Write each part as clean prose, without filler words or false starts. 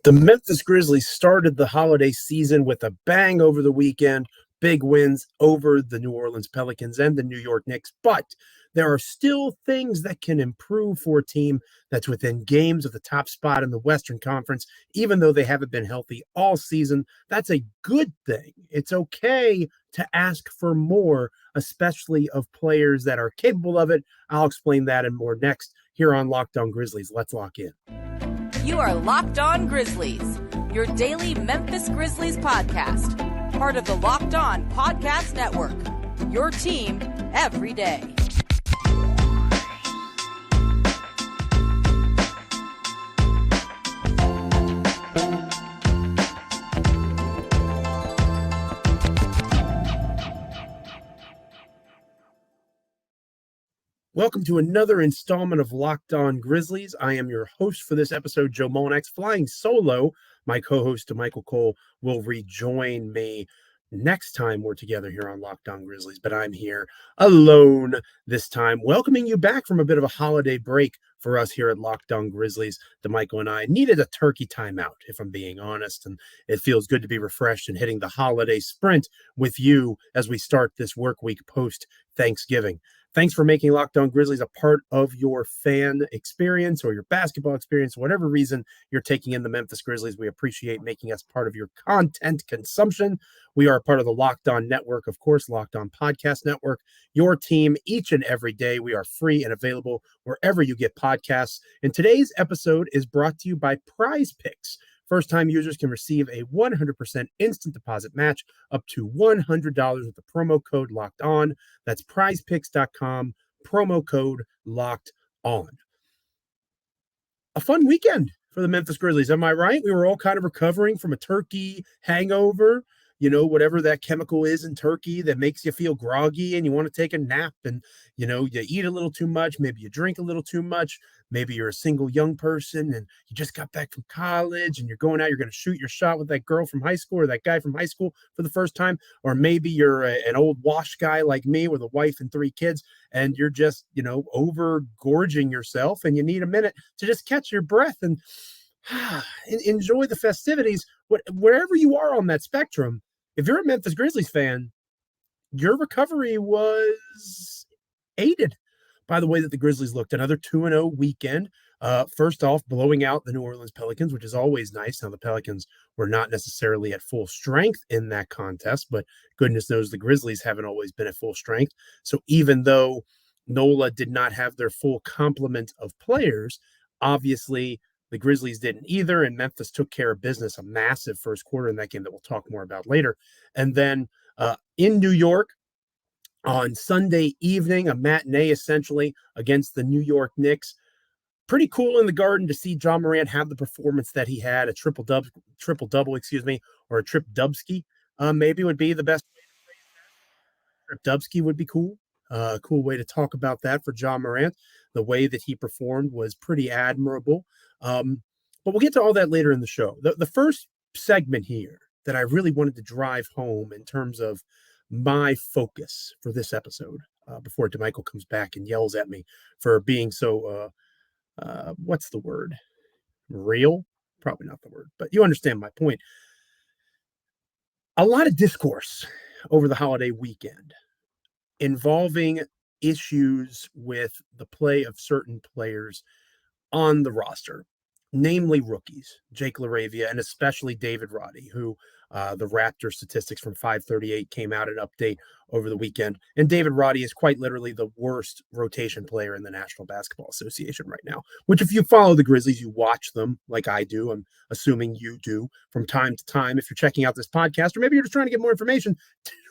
The Memphis Grizzlies started the holiday season with a bang over the weekend, big wins over the New Orleans Pelicans and the New York Knicks. But there are still things that can improve for a team that's within games of the top spot in the Western Conference, even though they haven't been healthy all season. That's a good thing. It's okay to ask for more, especially of players that are capable of it. I'll explain that and more next here on Locked On Grizzlies. Let's lock in. You are Locked On Grizzlies, your daily Memphis Grizzlies podcast, part of the Locked On Podcast Network, your team every day. Welcome to another installment of Locked On Grizzlies. I am your host for this episode, Joe Mullinax, flying solo. My co-host, Michael Cole, will rejoin me next time we're together here on Locked On Grizzlies, but I'm here alone this time, welcoming you back from a bit of a holiday break for us here at Locked On Grizzlies. DeMichael and I needed a turkey timeout, if I'm being honest, and it feels good to be refreshed and hitting the holiday sprint with you as we start this work week post-Thanksgiving. Thanks for making Locked On Grizzlies a part of your fan experience or your basketball experience, whatever reason you're taking in the Memphis Grizzlies. We appreciate making us part of your content consumption. We are a part of the Locked On Network, of course, Locked On Podcast Network, your team each and every day. We are free and available wherever you get podcasts. And today's episode is brought to you by Prize Picks. First-time users can receive a 100% instant deposit match up to $100 with the promo code Locked On. That's prizepicks.com, promo code Locked On. A fun weekend for the Memphis Grizzlies, am I right? We were all kind of recovering from a turkey hangover, whatever that chemical is in turkey that makes you feel groggy and you want to take a nap and, you eat a little too much, maybe you drink a little too much, maybe you're a single young person and you just got back from college and you're going out, you're going to shoot your shot with that girl from high school or that guy from high school for the first time, or maybe you're an old wash guy like me with a wife and 3 kids and you're just, over gorging yourself and you need a minute to just catch your breath and enjoy the festivities. Wherever you are on that spectrum, if you're a Memphis Grizzlies fan, your recovery was aided by the way that the Grizzlies looked. Another 2-0 weekend. First off, blowing out the New Orleans Pelicans, which is always nice. Now, the Pelicans were not necessarily at full strength in that contest, but goodness knows the Grizzlies haven't always been at full strength. So even though NOLA did not have their full complement of players, obviously the Grizzlies didn't either, and Memphis took care of business, a massive first quarter in that game that we'll talk more about later. And then in New York on Sunday evening, a matinee essentially against the New York Knicks. Pretty cool in the Garden to see Ja Morant have the performance that he had, a triple-double, or a trip-dubski maybe would be the best way to phrase that. Trip-dubski would be cool. A cool way to talk about that for Ja Morant. The way that he performed was pretty admirable. But we'll get to all that later in the show. The first segment here that I really wanted to drive home in terms of my focus for this episode, before DeMichael comes back and yells at me for being so, what's the word? Real? Probably not the word, but you understand my point. A lot of discourse over the holiday weekend involving issues with the play of certain players on the roster, namely rookies, Jake LaRavia, and especially David Roddy, who the Raptor statistics from 538 came out an update over the weekend. And David Roddy is quite literally the worst rotation player in the National Basketball Association right now, which if you follow the Grizzlies, you watch them like I do. I'm assuming you do from time to time. If you're checking out this podcast, or maybe you're just trying to get more information,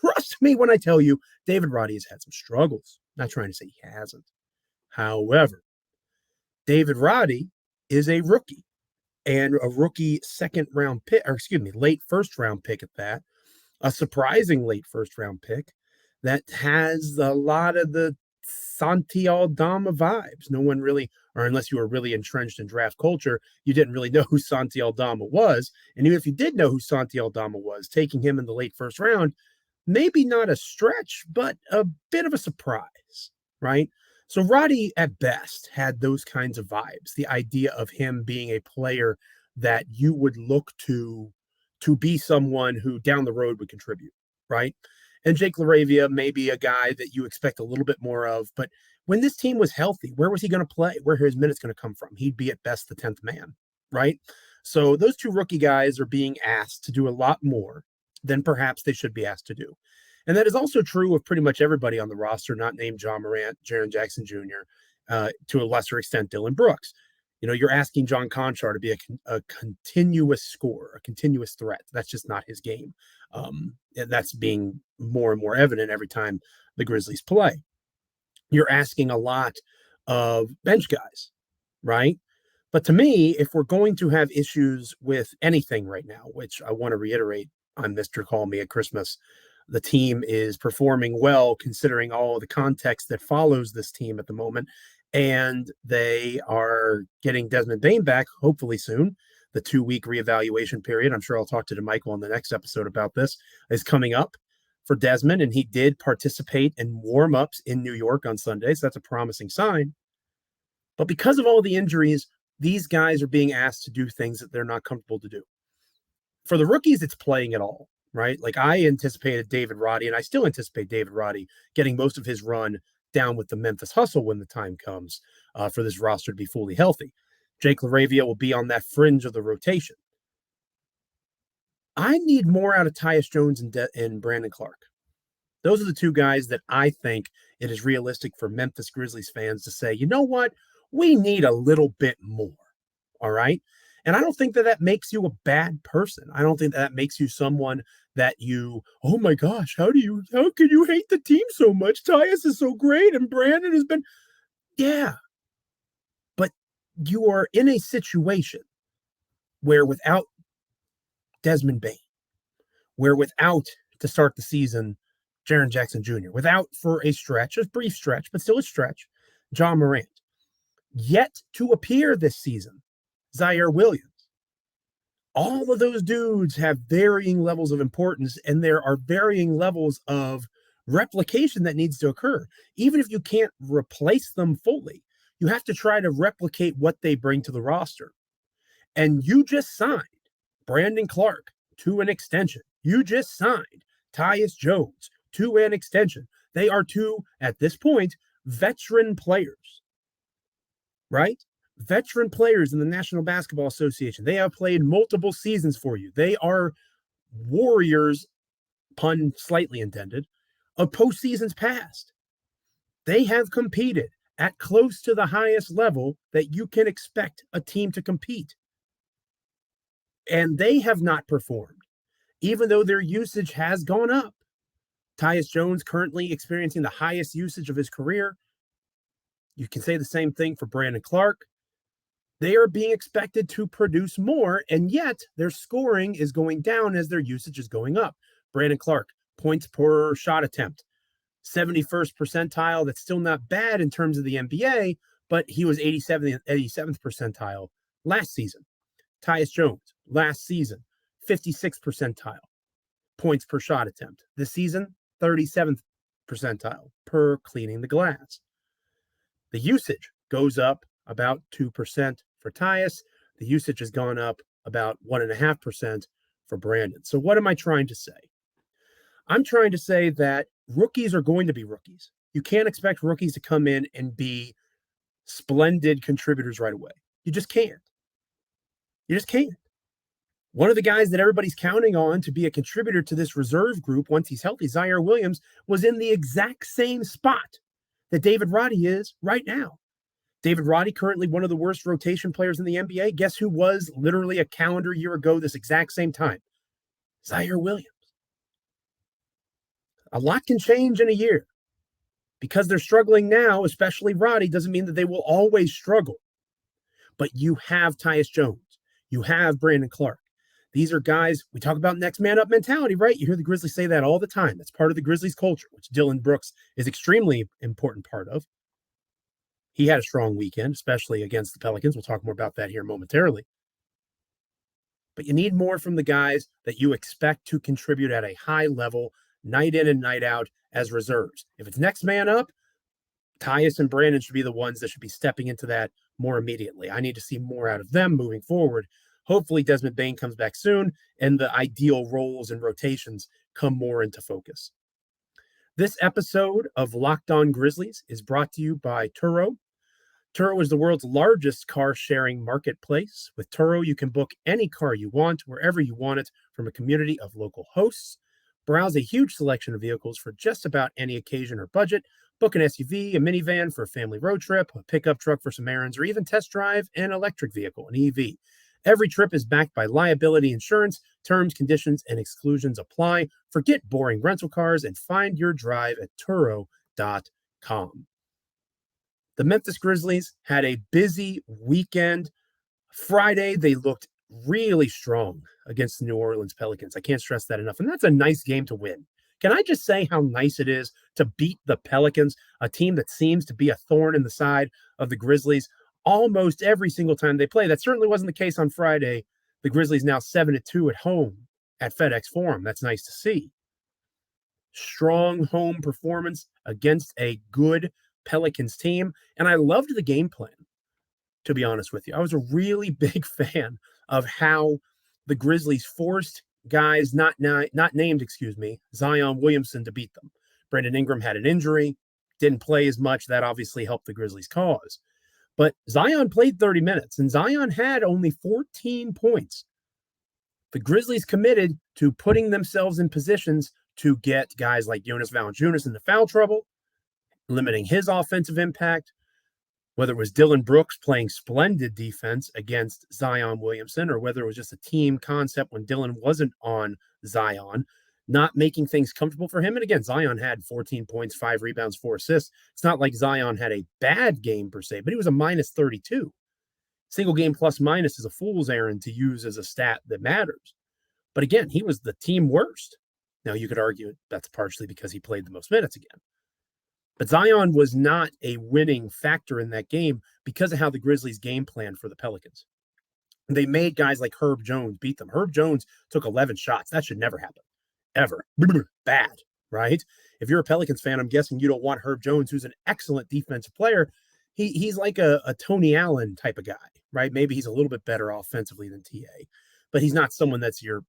trust me when I tell you, David Roddy has had some struggles. Not trying to say he hasn't. However, David Roddy is a rookie, and a rookie late first round pick at that, a surprising late first round pick that has a lot of the Santi Aldama vibes. No one really, or unless you were really entrenched in draft culture, you didn't really know who Santi Aldama was. And even if you did know who Santi Aldama was, taking him in the late first round, maybe not a stretch, but a bit of a surprise, right? So Roddy, at best, had those kinds of vibes. The idea of him being a player that you would look to be someone who down the road would contribute, right? And Jake LaRavia may be a guy that you expect a little bit more of, but when this team was healthy, where was he going to play? Where are his minutes going to come from? He'd be at best the 10th man, right? So those two rookie guys are being asked to do a lot more than perhaps they should be asked to do. And that is also true of pretty much everybody on the roster, not named Ja Morant, Jaren Jackson Jr., to a lesser extent, Dylan Brooks. You're asking John Conchar to be a continuous scorer, a continuous threat. That's just not his game. And that's being more and more evident every time the Grizzlies play. You're asking a lot of bench guys, right? But to me, if we're going to have issues with anything right now, which I want to reiterate on Mr. Call Me at Christmas, the team is performing well considering all of the context that follows this team at the moment. And they are getting Desmond Bane back, hopefully soon. The 2-week reevaluation period, I'm sure I'll talk to Michael on the next episode about this, is coming up for Desmond. And he did participate in warm-ups in New York on Sunday. So that's a promising sign. But because of all the injuries, these guys are being asked to do things that they're not comfortable to do. For the rookies, it's playing it all, right? Like I anticipated David Roddy, and I still anticipate David Roddy getting most of his run down with the Memphis Hustle when the time comes for this roster to be fully healthy. Jake LaRavia will be on that fringe of the rotation. I need more out of Tyus Jones and Brandon Clark. Those are the two guys that I think it is realistic for Memphis Grizzlies fans to say, you know what? We need a little bit more. All right. And I don't think that makes you a bad person. I don't think that makes you someone that oh my gosh, how can you hate the team so much? Tyus is so great and Brandon has been, yeah. But you are in a situation where without Desmond Bane, where without to start the season, Jaren Jackson Jr., without for a stretch, a brief stretch, but still a stretch, Ja Morant, yet to appear this season, Zaire Williams. All of those dudes have varying levels of importance, and there are varying levels of replication that needs to occur. Even if you can't replace them fully, you have to try to replicate what they bring to the roster. And you just signed Brandon Clark to an extension. You just signed Tyus Jones to an extension. They are two, at this point, veteran players, right? Veteran players in the National Basketball Association. They have played multiple seasons for you. They are warriors, pun slightly intended, of postseasons past. They have competed at close to the highest level that you can expect a team to compete. And they have not performed, even though their usage has gone up. Tyus Jones currently experiencing the highest usage of his career. You can say the same thing for Brandon Clark. They are being expected to produce more, and yet their scoring is going down as their usage is going up. Brandon Clark, points per shot attempt, 71st percentile. That's still not bad in terms of the NBA, but he was 87th percentile last season. Tyus Jones, last season, 56th percentile, points per shot attempt. This season, 37th percentile per cleaning the glass. The usage goes up about 2% for Tyus. The usage has gone up about 1.5% for Brandon. So what am I trying to say? I'm trying to say that rookies are going to be rookies. You can't expect rookies to come in and be splendid contributors right away. You just can't. You just can't. One of the guys that everybody's counting on to be a contributor to this reserve group once he's healthy, Zaire Williams, was in the exact same spot that David Roddy is right now. David Roddy, currently one of the worst rotation players in the NBA. Guess who was literally a calendar year ago this exact same time? Zaire Williams. A lot can change in a year. Because they're struggling now, especially Roddy, doesn't mean that they will always struggle. But you have Tyus Jones. You have Brandon Clark. These are guys, we talk about next man up mentality, right? You hear the Grizzlies say that all the time. That's part of the Grizzlies culture, which Dylan Brooks is extremely important part of. He had a strong weekend, especially against the Pelicans. We'll talk more about that here momentarily. But you need more from the guys that you expect to contribute at a high level, night in and night out as reserves. If it's next man up, Tyus and Brandon should be the ones that should be stepping into that more immediately. I need to see more out of them moving forward. Hopefully Desmond Bane comes back soon and the ideal roles and rotations come more into focus. This episode of Locked On Grizzlies is brought to you by Turo. Turo is the world's largest car-sharing marketplace. With Turo, you can book any car you want, wherever you want it, from a community of local hosts. Browse a huge selection of vehicles for just about any occasion or budget. Book an SUV, a minivan for a family road trip, a pickup truck for some errands, or even test drive an electric vehicle, an EV. Every trip is backed by liability insurance. Terms, conditions, and exclusions apply. Forget boring rental cars and find your drive at Turo.com. The Memphis Grizzlies had a busy weekend. Friday, they looked really strong against the New Orleans Pelicans. I can't stress that enough. And that's a nice game to win. Can I just say how nice it is to beat the Pelicans, a team that seems to be a thorn in the side of the Grizzlies almost every single time they play? That certainly wasn't the case on Friday. The Grizzlies now 7-2 at home at FedEx Forum. That's nice to see. Strong home performance against a good Pelicans team. And I loved the game plan, to be honest with you. I was a really big fan of how the Grizzlies forced guys not named, Zion Williamson to beat them. Brandon Ingram had an injury, didn't play as much. That obviously helped the Grizzlies' cause. But Zion played 30 minutes, and Zion had only 14 points. The Grizzlies committed to putting themselves in positions to get guys like Jonas Valanciunas into foul trouble, limiting his offensive impact, whether it was Dylan Brooks playing splendid defense against Zion Williamson, or whether it was just a team concept when Dylan wasn't on Zion, not making things comfortable for him. And again, Zion had 14 points, 5 rebounds, 4 assists. It's not like Zion had a bad game per se, but he was a minus 32. Single game plus minus is a fool's errand to use as a stat that matters. But again, he was the team worst. Now, you could argue that's partially because he played the most minutes again. But Zion was not a winning factor in that game because of how the Grizzlies game planned for the Pelicans. They made guys like Herb Jones beat them. Herb Jones took 11 shots. That should never happen. Ever. Bad, right? If you're a Pelicans fan, I'm guessing you don't want Herb Jones, who's an excellent defensive player. He's like a Tony Allen type of guy, right? Maybe he's a little bit better offensively than TA, but he's not someone that's your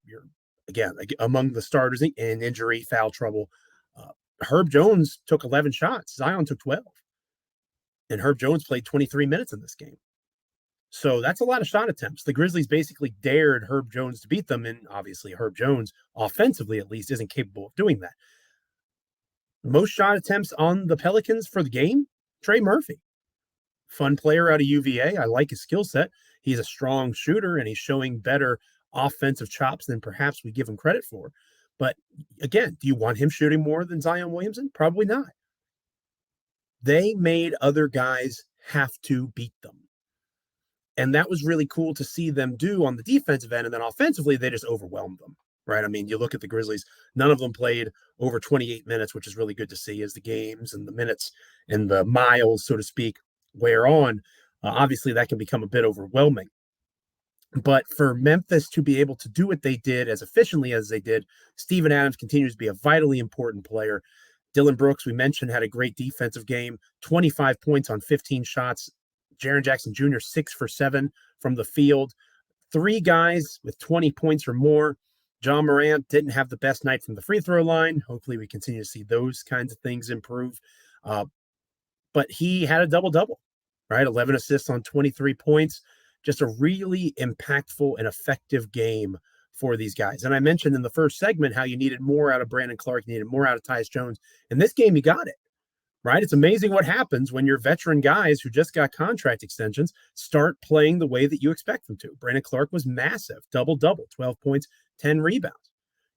again, among the starters in injury, foul trouble. Herb Jones took 11 shots. Zion took 12. And Herb Jones played 23 minutes in this game. So that's a lot of shot attempts. The Grizzlies basically dared Herb Jones to beat them. And obviously Herb Jones, offensively at least, isn't capable of doing that. Most shot attempts on the Pelicans for the game, Trey Murphy. Fun player out of UVA. I like his skill set. He's a strong shooter, and he's showing better offensive chops than perhaps we give him credit for. But again, do you want him shooting more than Zion Williamson? Probably not. They made other guys have to beat them. And that was really cool to see them do on the defensive end. And then offensively, they just overwhelmed them, right? I mean, you look at the Grizzlies, none of them played over 28 minutes, which is really good to see as the games and the minutes and the miles, so to speak, wear on. Obviously, that can become a bit overwhelming. But for Memphis to be able to do what they did as efficiently as they did, Steven Adams continues to be a vitally important player. Dylan Brooks, we mentioned, had a great defensive game, 25 points on 15 shots. Jaren Jackson Jr., 6 for 7 from the field. 3 guys with 20 points or more. Ja Morant didn't have the best night from the free throw line. Hopefully we continue to see those kinds of things improve. But he had a double-double, right? 11 assists on 23 points. Just a really impactful and effective game for these guys. And I mentioned in the first segment how you needed more out of Brandon Clark, you needed more out of Tyus Jones. In this game, you got it, right? It's amazing what happens when your veteran guys who just got contract extensions start playing the way that you expect them to. Brandon Clark was massive, double-double, 12 points, 10 rebounds.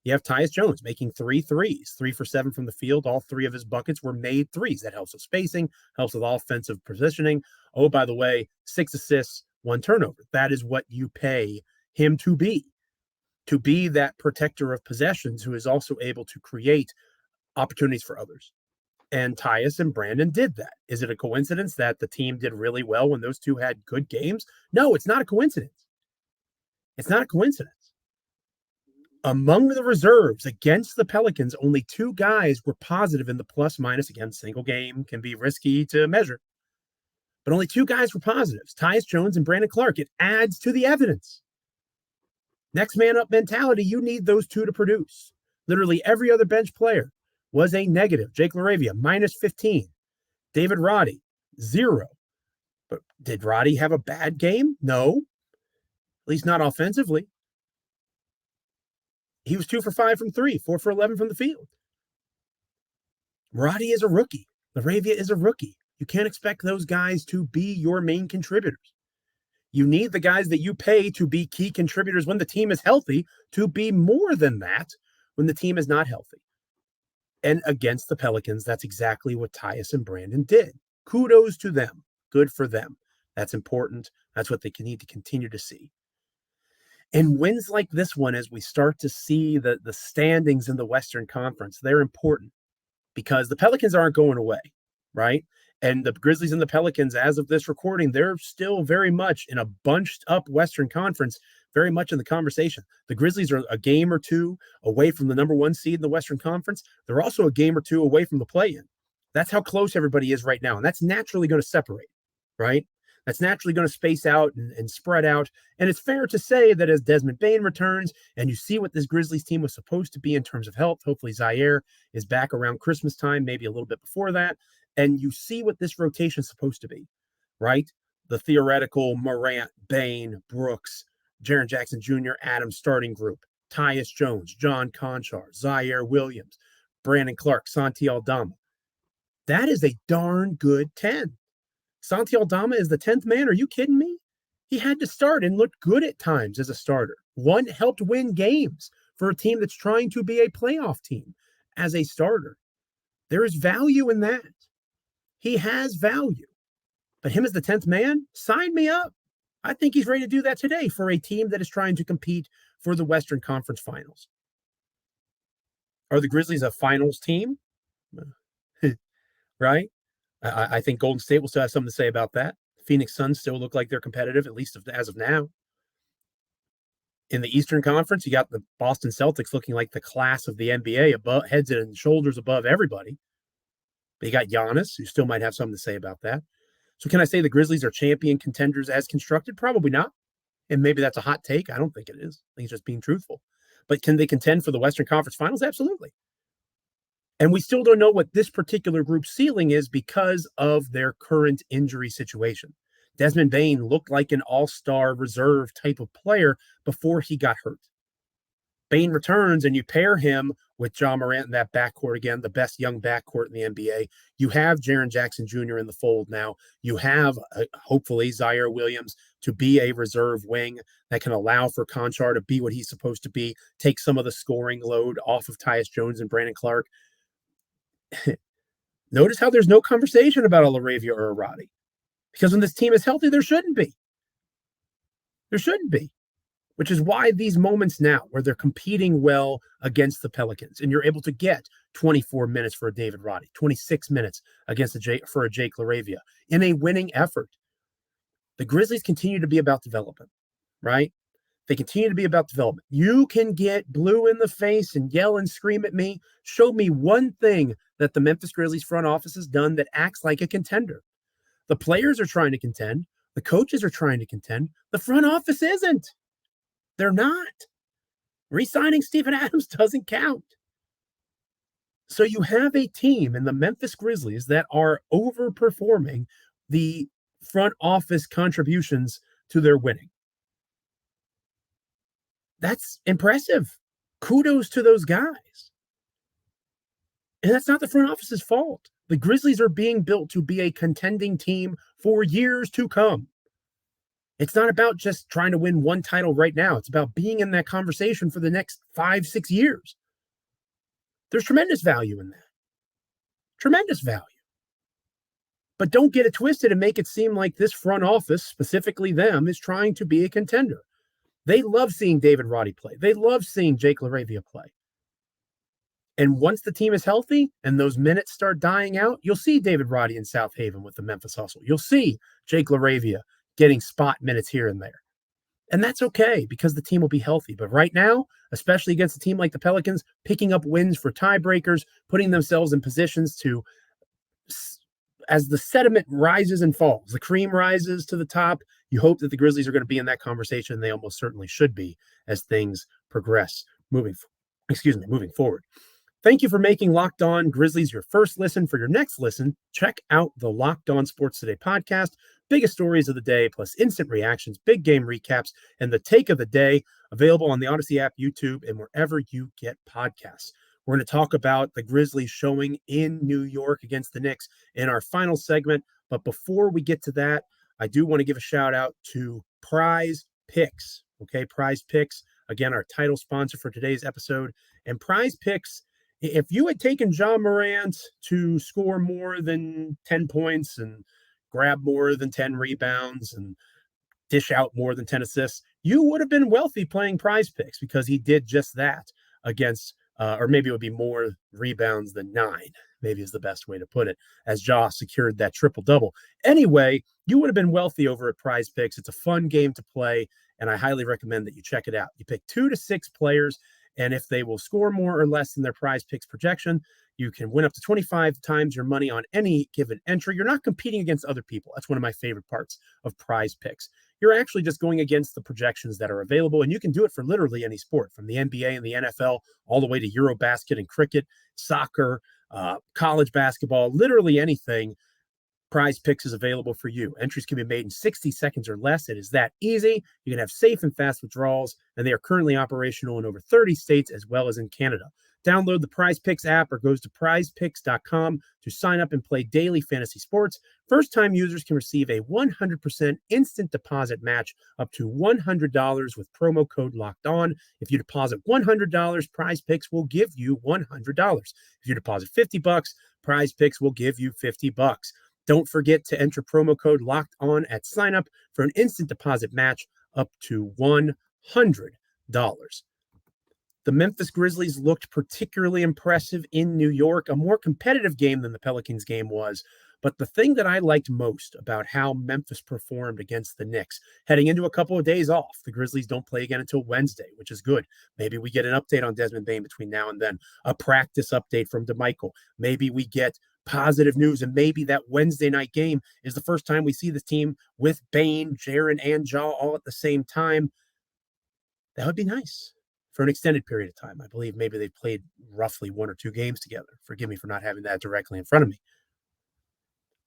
You have Tyus Jones making 3 threes, 3 for 7 from the field. All 3 of his buckets were made threes. That helps with spacing, helps with offensive positioning. Oh, by the way, 6 assists, 1 turnover. That is what you pay him to be that protector of possessions who is also able to create opportunities for others. And Tyus and Brandon did that. Is it a coincidence that the team did really well when those two had good games? No, it's not a coincidence. It's not a coincidence. Among the reserves against the Pelicans, only 2 guys were positive in the plus minus. Again, single game can be risky to measure. But only 2 guys were positives, Tyus Jones and Brandon Clark. It adds to the evidence. Next man up mentality, you need those two to produce. Literally every other bench player was a negative. Jake LaRavia, minus 15. David Roddy, 0. But did Roddy have a bad game? No. At least not offensively. He was 2 for 5 from 3, 4 for 11 from the field. Roddy is a rookie. LaRavia is a rookie. You can't expect those guys to be your main contributors. You need the guys that you pay to be key contributors when the team is healthy to be more than that when the team is not healthy. And against the Pelicans, that's exactly what Tyus and Brandon did. Kudos to them. Good for them. That's important. That's what they need to continue to see. And wins like this one, as we start to see the standings in the Western Conference, they're important because the Pelicans aren't going away, right? And the Grizzlies and the Pelicans, as of this recording, they're still very much in a bunched up Western Conference, very much in the conversation. The Grizzlies are a game or two away from the number 1 seed in the Western Conference. They're also a game or two away from the play-in. That's how close everybody is right now. And that's naturally going to separate, right? That's naturally going to space out and spread out. And it's fair to say that as Desmond Bane returns and you see what this Grizzlies team was supposed to be in terms of health, hopefully Zaire is back around Christmas time, maybe a little bit before that. And you see what this rotation is supposed to be, right? The theoretical Morant, Bane, Brooks, Jaren Jackson Jr., Adams starting group, Tyus Jones, John Conchar, Zaire Williams, Brandon Clark, Santi Aldama. That is a darn good 10. Santi Aldama is the 10th man. Are you kidding me? He had to start and looked good at times as a starter. One helped win games for a team that's trying to be a playoff team as a starter. There is value in that. He has value. But him as the 10th man, sign me up. I think he's ready to do that today for a team that is trying to compete for the Western Conference Finals. Are the Grizzlies a finals team? Right? I think Golden State will still have something to say about that. Phoenix Suns still look like they're competitive, at least as of now. In the Eastern Conference, you got the Boston Celtics looking like the class of the NBA, above, heads and shoulders above everybody. But you got Giannis, who still might have something to say about that. So can I say the Grizzlies are champion contenders as constructed? Probably not. And maybe that's a hot take. I don't think it is. I think it's just being truthful. But can they contend for the Western Conference Finals? Absolutely. And we still don't know what this particular group's ceiling is because of their current injury situation. Desmond Bane looked like an all-star reserve type of player before he got hurt. Bane returns and you pair him with Ja Morant in that backcourt again, the best young backcourt in the NBA. You have Jaren Jackson Jr. in the fold now. You have, hopefully, Zaire Williams to be a reserve wing that can allow for Conchar to be what he's supposed to be, take some of the scoring load off of Tyus Jones and Brandon Clark. Notice how there's no conversation about a LaRavia or a Roddy. Because when this team is healthy, there shouldn't be. There shouldn't be. Which is why these moments now where they're competing well against the Pelicans and you're able to get 24 minutes for a David Roddy, 26 minutes for a Jake LaRavia in a winning effort. The Grizzlies continue to be about development, right? They continue to be about development. You can get blue in the face and yell and scream at me. Show me one thing that the Memphis Grizzlies front office has done that acts like a contender. The players are trying to contend. The coaches are trying to contend. The front office isn't. They're not. Re-signing Steven Adams doesn't count. So you have a team in the Memphis Grizzlies that are overperforming the front office contributions to their winning. That's impressive. Kudos to those guys. And that's not the front office's fault. The Grizzlies are being built to be a contending team for years to come. It's not about just trying to win one title right now. It's about being in that conversation for the next 5-6 years. There's tremendous value in that. Tremendous value. But don't get it twisted and make it seem like this front office, specifically them, is trying to be a contender. They love seeing David Roddy play. They love seeing Jake LaRavia play. And once the team is healthy and those minutes start dying out, you'll see David Roddy in South Haven with the Memphis Hustle. You'll see Jake LaRavia getting spot minutes here and there. And that's okay because the team will be healthy. But right now, especially against a team like the Pelicans, picking up wins for tiebreakers, putting themselves in positions to, as the sediment rises and falls, the cream rises to the top, You hope that the Grizzlies are going to be in that conversation. They almost certainly should be as things progress moving forward. Thank you for making Locked On Grizzlies your first listen. For your next listen, check out the Locked On Sports Today podcast. Biggest stories of the day, plus instant reactions, big game recaps, and the take of the day, available on the Odyssey app, YouTube, and wherever you get podcasts. We're going to talk about the Grizzlies showing in New York against the Knicks in our final segment. But before we get to that, I do want to give a shout out to Prize Picks. Okay, Prize Picks, again, our title sponsor for today's episode. And Prize Picks, if you had taken Ja Morant to score more than 10 points and grab more than 10 rebounds and dish out more than 10 assists, you would have been wealthy playing Prize Picks, because he did just that against, or maybe it would be more rebounds than 9, maybe is the best way to put it, as Ja secured that triple-double. Anyway, you would have been wealthy over at Prize Picks. It's a fun game to play, and I highly recommend that you check it out. You pick 2 to 6 players, and if they will score more or less than their Prize Picks projection, you can win up to 25 times your money on any given entry. You're not competing against other people. That's one of my favorite parts of Prize Picks. You're actually just going against the projections that are available, and you can do it for literally any sport, from the NBA and the NFL all the way to Eurobasket and cricket, soccer, college basketball, literally anything. Prize Picks is available for you. Entries can be made in 60 seconds or less. It is that easy. You can have safe and fast withdrawals, and they are currently operational in over 30 states as well as in Canada. Download the Prize Picks app or goes to prizepicks.com to sign up and play daily fantasy sports. First-time users can receive a 100% instant deposit match up to $100 with promo code Locked On. If you deposit $100, Prize Picks will give you $100. If you deposit $50, Prize Picks will give you $50. Don't forget to enter promo code Locked On at sign up for an instant deposit match up to $100. The Memphis Grizzlies looked particularly impressive in New York, a more competitive game than the Pelicans game was. But the thing that I liked most about how Memphis performed against the Knicks, heading into a couple of days off, the Grizzlies don't play again until Wednesday, which is good. Maybe we get an update on Desmond Bane between now and then, a practice update from DeMichael. Maybe we get positive news, and maybe that Wednesday night game is the first time we see the team with Bane, Jaren, and Ja all at the same time. That would be nice for an extended period of time. I believe maybe they played roughly 1 or 2 games together. Forgive me for not having that directly in front of me.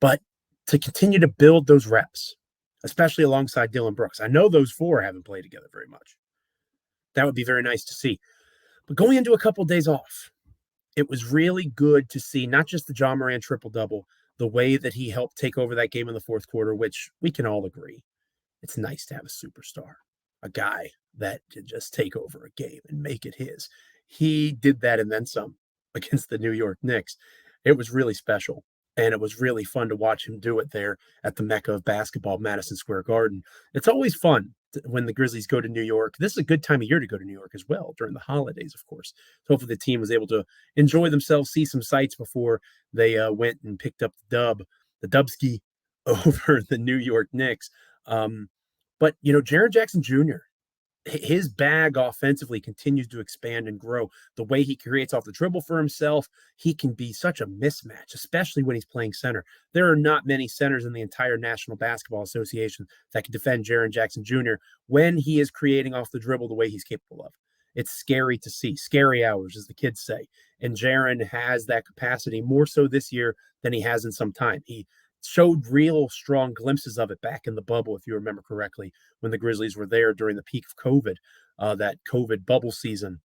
But to continue to build those reps, especially alongside Dillon Brooks. I know those 4 haven't played together very much. That would be very nice to see. But going into a couple of days off, it was really good to see not just the Ja Morant triple-double, the way that he helped take over that game in the fourth quarter, which we can all agree. It's nice to have a superstar, a guy that can just take over a game and make it his. He did that and then some against the New York Knicks. It was really special, and it was really fun to watch him do it there at the Mecca of basketball, Madison Square Garden. It's always fun when the Grizzlies go to New York. This is a good time of year to go to New York as well, during the holidays, of course. So hopefully the team was able to enjoy themselves, see some sights before they went and picked up the Dubski over the New York Knicks. But, Jaren Jackson Jr., his bag offensively continues to expand and grow. The way he creates off the dribble for himself, he can be such a mismatch, especially when he's playing center. There are not many centers in the entire National Basketball Association that can defend Jaren Jackson Jr. when he is creating off the dribble the way he's capable of. It's scary to see. Scary hours, as the kids say. And Jaren has that capacity more so this year than he has in some time. He showed real strong glimpses of it back in the bubble, if you remember correctly, when the Grizzlies were there during the peak of COVID, that COVID bubble season.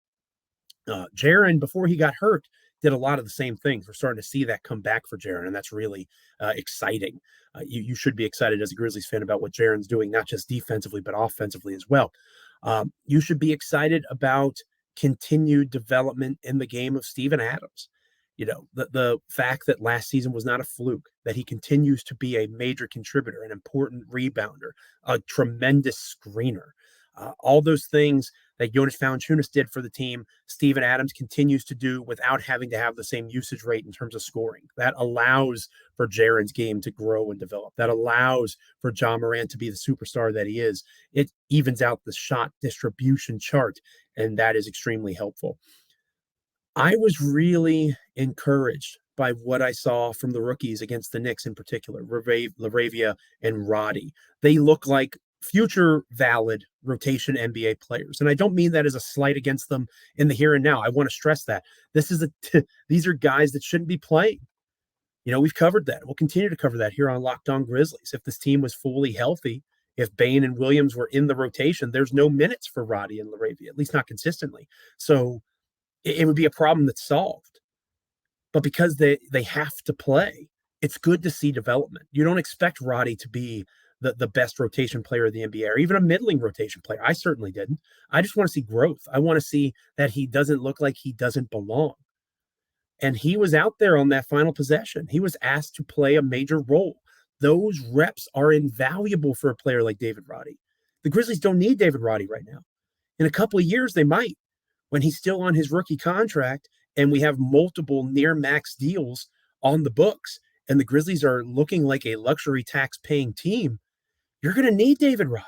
Jaren, before he got hurt, did a lot of the same things. We're starting to see that come back for Jaren, and that's really exciting. You should be excited as a Grizzlies fan about what Jaren's doing, not just defensively, but offensively as well. You should be excited about continued development in the game of Steven Adams. The fact that last season was not a fluke, that he continues to be a major contributor, an important rebounder, a tremendous screener. All those things that Jonas Valanciunas did for the team, Steven Adams continues to do without having to have the same usage rate in terms of scoring. That allows for Jaren's game to grow and develop. That allows for Ja Morant to be the superstar that he is. It evens out the shot distribution chart, and that is extremely helpful. I was really encouraged by what I saw from the rookies against the Knicks in particular, LaRavia and Roddy. They look like future valid rotation NBA players. And I don't mean that as a slight against them in the here and now. I want to stress that these are guys that shouldn't be playing. We've covered that. We'll continue to cover that here on Locked On Grizzlies. If this team was fully healthy, if Bane and Williams were in the rotation, there's no minutes for Roddy and LaRavia, at least not consistently. So it would be a problem that's solved. But because they have to play, it's good to see development. You don't expect Roddy to be the best rotation player of the NBA or even a middling rotation player. I certainly didn't. I just want to see growth. I want to see that he doesn't look like he doesn't belong. And he was out there on that final possession. He was asked to play a major role. Those reps are invaluable for a player like David Roddy. The Grizzlies don't need David Roddy right now. In a couple of years, they might, when he's still on his rookie contract and we have multiple near max deals on the books and the Grizzlies are looking like a luxury tax paying team. You're going to need David Roddy.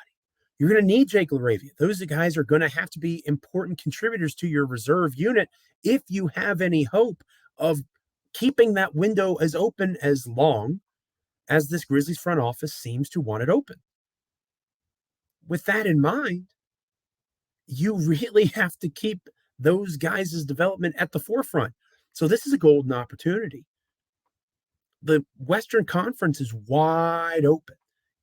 You're going to need Jake LaRavia. Those guys are going to have to be important contributors to your reserve unit if you have any hope of keeping that window as open as long as this Grizzlies front office seems to want it open. With that in mind, you really have to keep those guys' development at the forefront. So this is a golden opportunity. The Western Conference is wide open,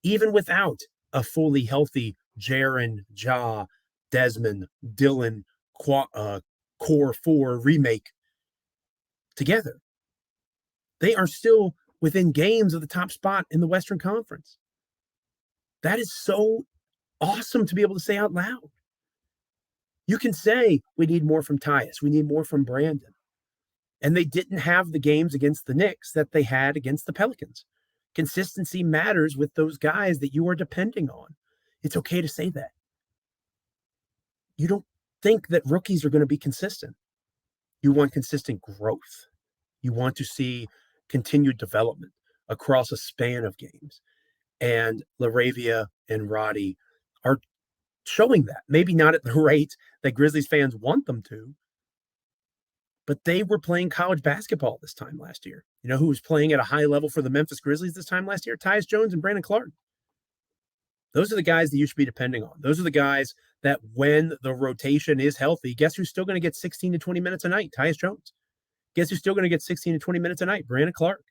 even without a fully healthy Jaren, Ja, Desmond, Dylan, Core 4 remake together. They are still within games of the top spot in the Western Conference. That is so awesome to be able to say out loud. You can say, we need more from Tyus. We need more from Brandon. And they didn't have the games against the Knicks that they had against the Pelicans. Consistency matters with those guys that you are depending on. It's okay to say that. You don't think that rookies are going to be consistent. You want consistent growth. You want to see continued development across a span of games. And LaRavia and Roddy are showing that. Maybe not at the rate that Grizzlies fans want them to, but they were playing college basketball this time last year. You know who was playing at a high level for the Memphis Grizzlies this time last year? Tyus Jones and Brandon Clark. Those are the guys that you should be depending on. Those are the guys that when the rotation is healthy, guess who's still going to get 16 to 20 minutes a night? Tyus Jones. Guess who's still going to get 16 to 20 minutes a night? Brandon Clark.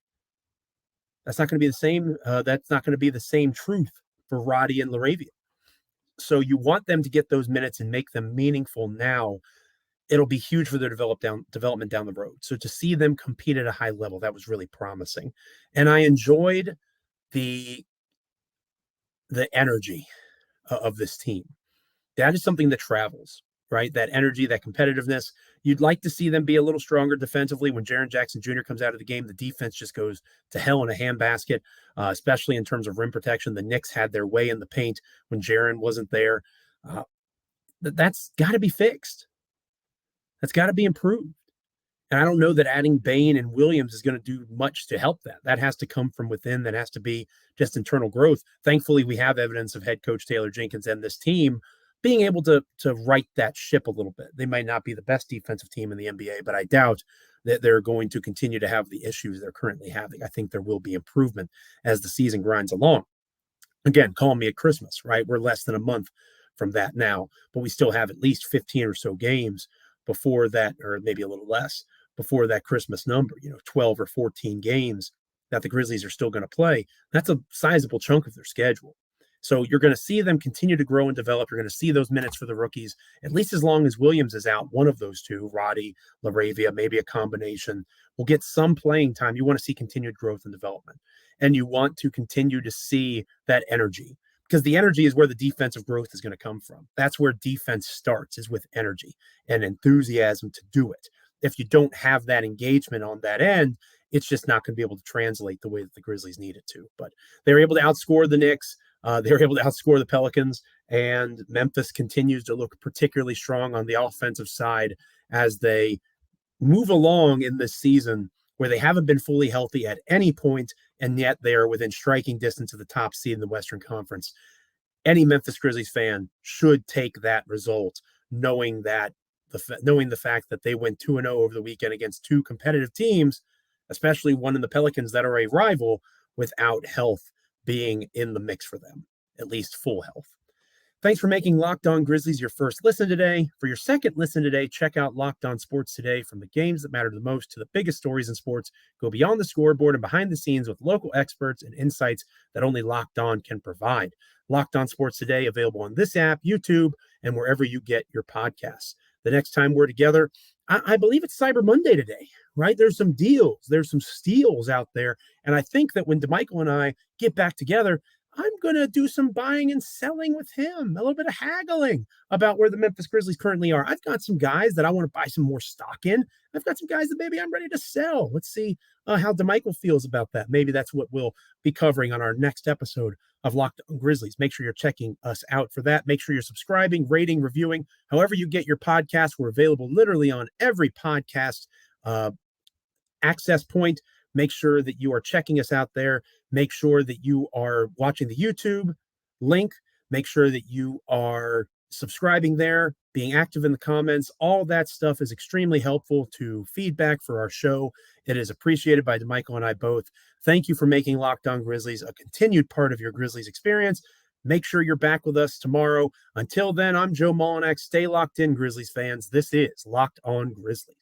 That's not going to be the same. That's not going to be the same truth for Roddy and LaRavia. So you want them to get those minutes and make them meaningful now. It'll be huge for their development down the road. So to see them compete at a high level, that was really promising. And I enjoyed the energy of this team. That is something that travels, right? That energy, that competitiveness. You'd like to see them be a little stronger defensively. When Jaren Jackson Jr. comes out of the game, the defense just goes to hell in a handbasket, especially in terms of rim protection. The Knicks had their way in the paint when Jaren wasn't there. That's got to be fixed. That's got to be improved. And I don't know that adding Bane and Williams is going to do much to help that. That has to come from within. That has to be just internal growth. Thankfully, we have evidence of head coach Taylor Jenkins and this team being able to right that ship a little bit. They might not be the best defensive team in the NBA, but I doubt that they're going to continue to have the issues they're currently having. I think there will be improvement as the season grinds along. Again, call me at Christmas, right? We're less than a month from that now, but we still have at least 15 or so games before that, or maybe a little less, before that Christmas number, 12 or 14 games that the Grizzlies are still going to play. That's a sizable chunk of their schedule. So you're going to see them continue to grow and develop. You're going to see those minutes for the rookies, at least as long as Williams is out. One of those two, Roddy, LaRavia, maybe a combination, will get some playing time. You want to see continued growth and development. And you want to continue to see that energy, because the energy is where the defensive growth is going to come from. That's where defense starts, is with energy and enthusiasm to do it. If you don't have that engagement on that end, it's just not going to be able to translate the way that the Grizzlies need it to. But they were able to outscore the Knicks. They were able to outscore the Pelicans, and Memphis continues to look particularly strong on the offensive side as they move along in this season, where they haven't been fully healthy at any point, and yet they are within striking distance of the top seed in the Western Conference. Any Memphis Grizzlies fan should take that result, knowing the fact that they went 2-0 over the weekend against two competitive teams, especially one in the Pelicans that are a rival, without health being in the mix for them. at least full health. Thanks for making Locked On Grizzlies your first listen today. For your second listen today, check out Locked On Sports Today. From the games that matter the most to the biggest stories in sports, go beyond the scoreboard and behind the scenes with local experts and insights that only Locked On can provide. Locked On Sports Today, available on this app, YouTube, and wherever you get your podcasts. The next time we're together, I believe it's Cyber Monday today, right? There's some deals, there's some steals out there. And I think that when DeMichael and I get back together, I'm going to do some buying and selling with him, a little bit of haggling about where the Memphis Grizzlies currently are. I've got some guys that I want to buy some more stock in. I've got some guys that maybe I'm ready to sell. Let's see how DeMichael feels about that. Maybe that's what we'll be covering on our next episode of Locked On Grizzlies. Make sure you're checking us out for that. Make sure you're subscribing, rating, reviewing. However you get your podcast, we're available literally on every podcast access point. Make sure that you are checking us out there. Make sure that you are watching the YouTube link. Make sure that you are subscribing there, being active in the comments. All that stuff is extremely helpful to feedback for our show. It is appreciated by DeMichael and I both. Thank you for making Locked On Grizzlies a continued part of your Grizzlies experience. Make sure you're back with us tomorrow. Until then, I'm Joe Mullinax. Stay locked in, Grizzlies fans. This is Locked On Grizzlies.